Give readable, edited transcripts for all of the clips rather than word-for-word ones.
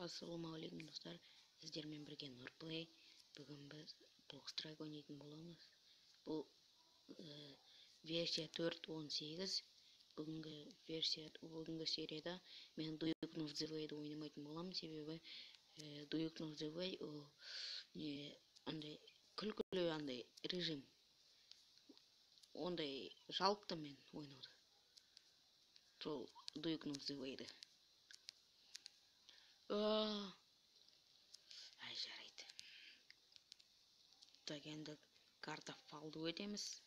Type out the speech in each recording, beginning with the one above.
Ассалаумағалейкум достар, сіздермен бірге Нұрплей. Бүгін біз блокстрайк ойнайтын боламыз. Бұл версия 4.18. Бүгінгі серияда мен Duke Nukem Zeway'ды ойнамайтын боламын, себебі Duke Nukem Zeway ол андай күлкілі андай режим. Ондай жалықты мен ойнауды. Сол Duke Nukem Zeway'ды. Ай, жарайды. Так, енді карта фалды өтеміз.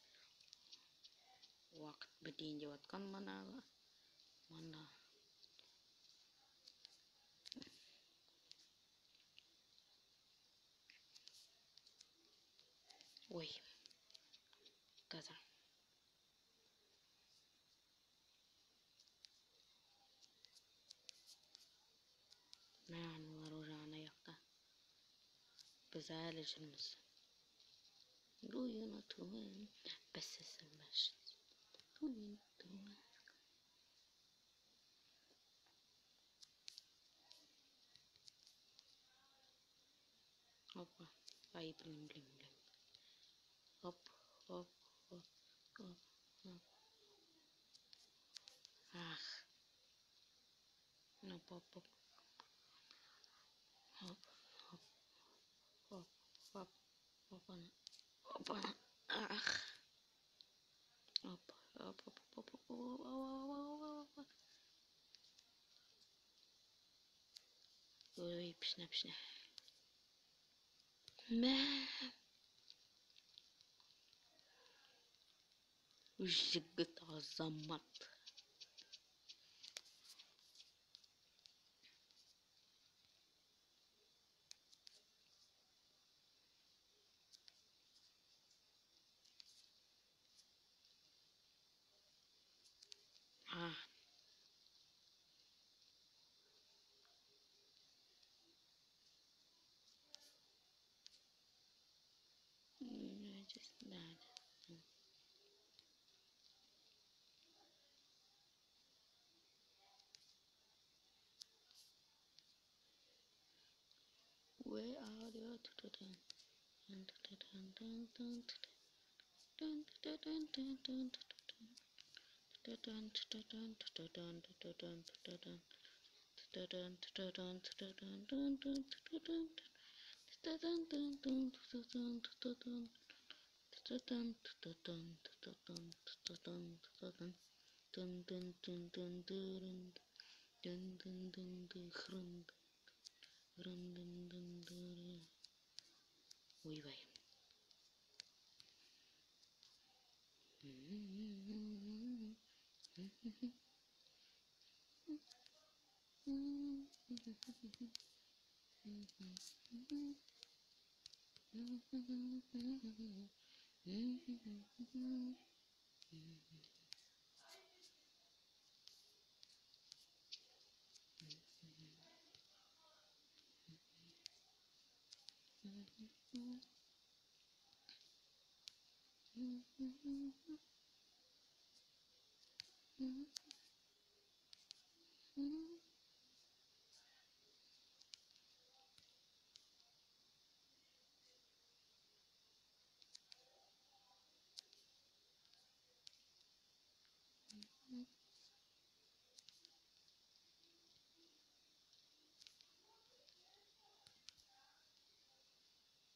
Уақыт бітейін деп атқан мана. Ой. Таза. Аналар уже аяқта. Біз әлі жүрміз. Do you not win? This is a mission. Do you not win? Опа. Ай, блин. Оп. Ах. Оп. Опа. Ах. Оп. Ой, пішне. Мә. Жігіт азамат. Just that. Where are you? Ойбай.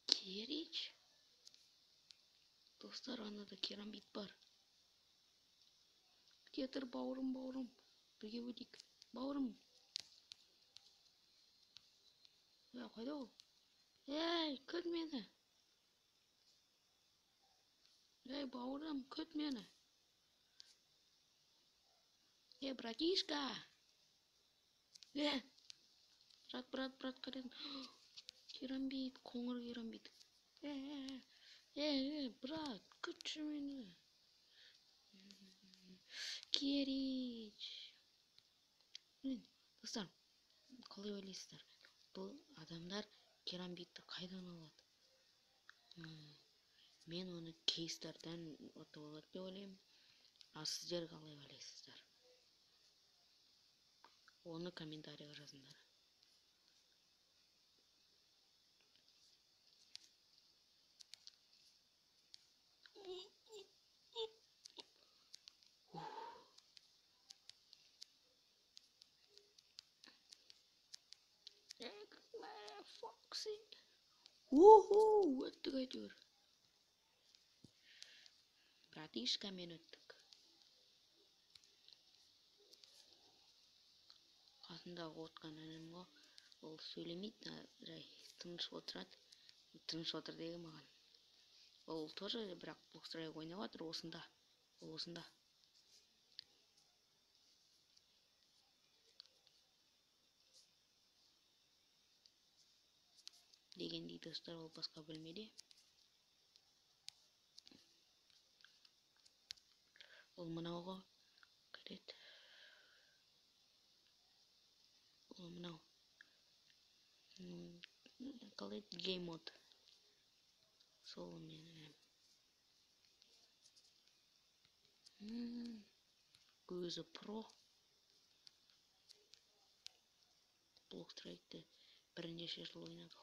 Керич? Достар, анада керамбит бар. Кетір, бауырым. Бірге өтейік. Бауырым. Қайда ол? Ей, күт мені. Ей, бауырым, күт мені. Ей, братишка. Брат, қайдан? Керамбит, қоңыр керамбит. Брат, күтші мені. Керич. Достар, қалай ойлайсыздар? Бұл адамдар керамбитті қайдан алады? Мен оны кейстерден ұтып алады деп ойлаймын. Ал сіздер қалай ойлайсыздар? Оны комментарийға жазыңдар. Foxy. Өттік әйтеуір. Братишкамен өттік. Қасындағы отқан інім ғой. Ол сөйлемейді, жай тыныш отырады. Тыныш отыр деген маған. Ол тоже бірақ блокстрайк ойнап жатыр осында. Осында. Дегендей достар, ол басқа бөлмеде. Ол мынауға кіреді. Ол мынау. Қалайды гейм мод. Сол мен. Көзі про. Блокстрайкті бірнеше жыл ойнады.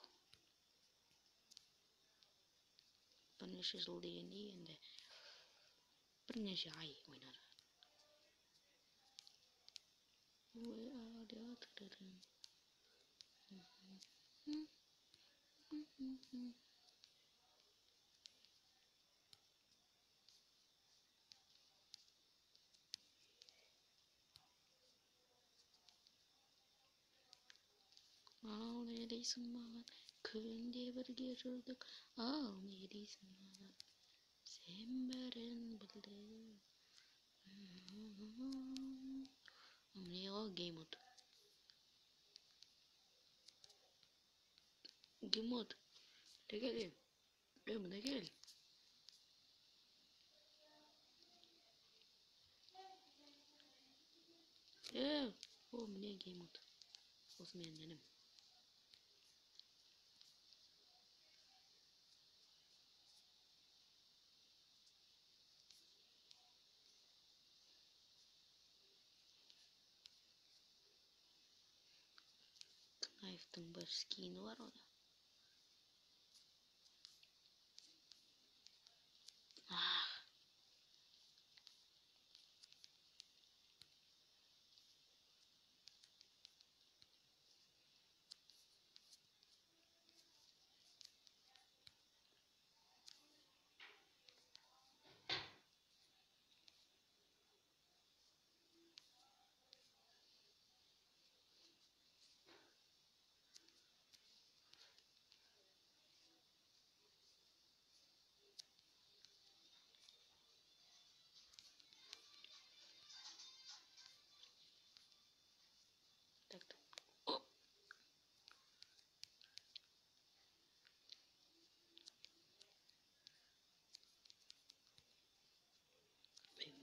Бірнеше жыл дегенде енді бірнеше ай ойнады. Ал не дейсің маған, күнде бірге жүрдік, ал не дейсің маған, сен бәрін білдің. Не ғой геймод. Геймод. Тегелем. Мына кел. О, міне геймод. Осы менің інім. Knife'тың бір скині бар ода.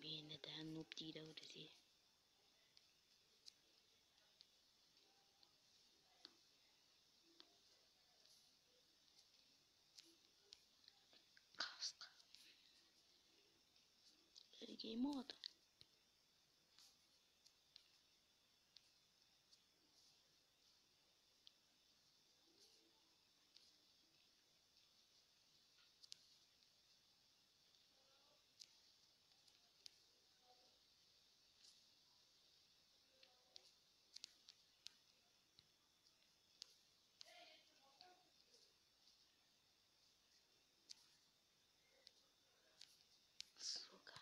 Mені де нуп дейді ау десе. Қасқа. Геймод. Сука.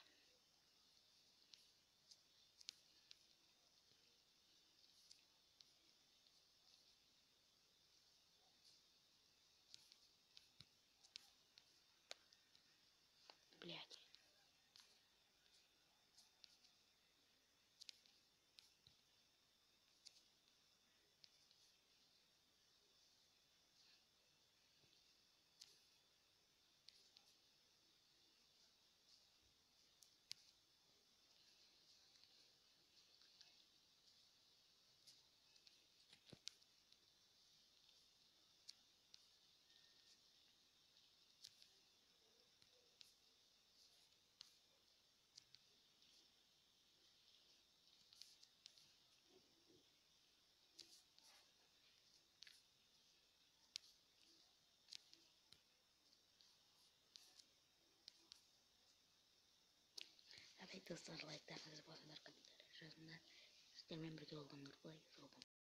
Блядь. Достар, лайктарыңызды басыңдар, комментарий жазыңдар. Сіздермен бірге болғандар қалай?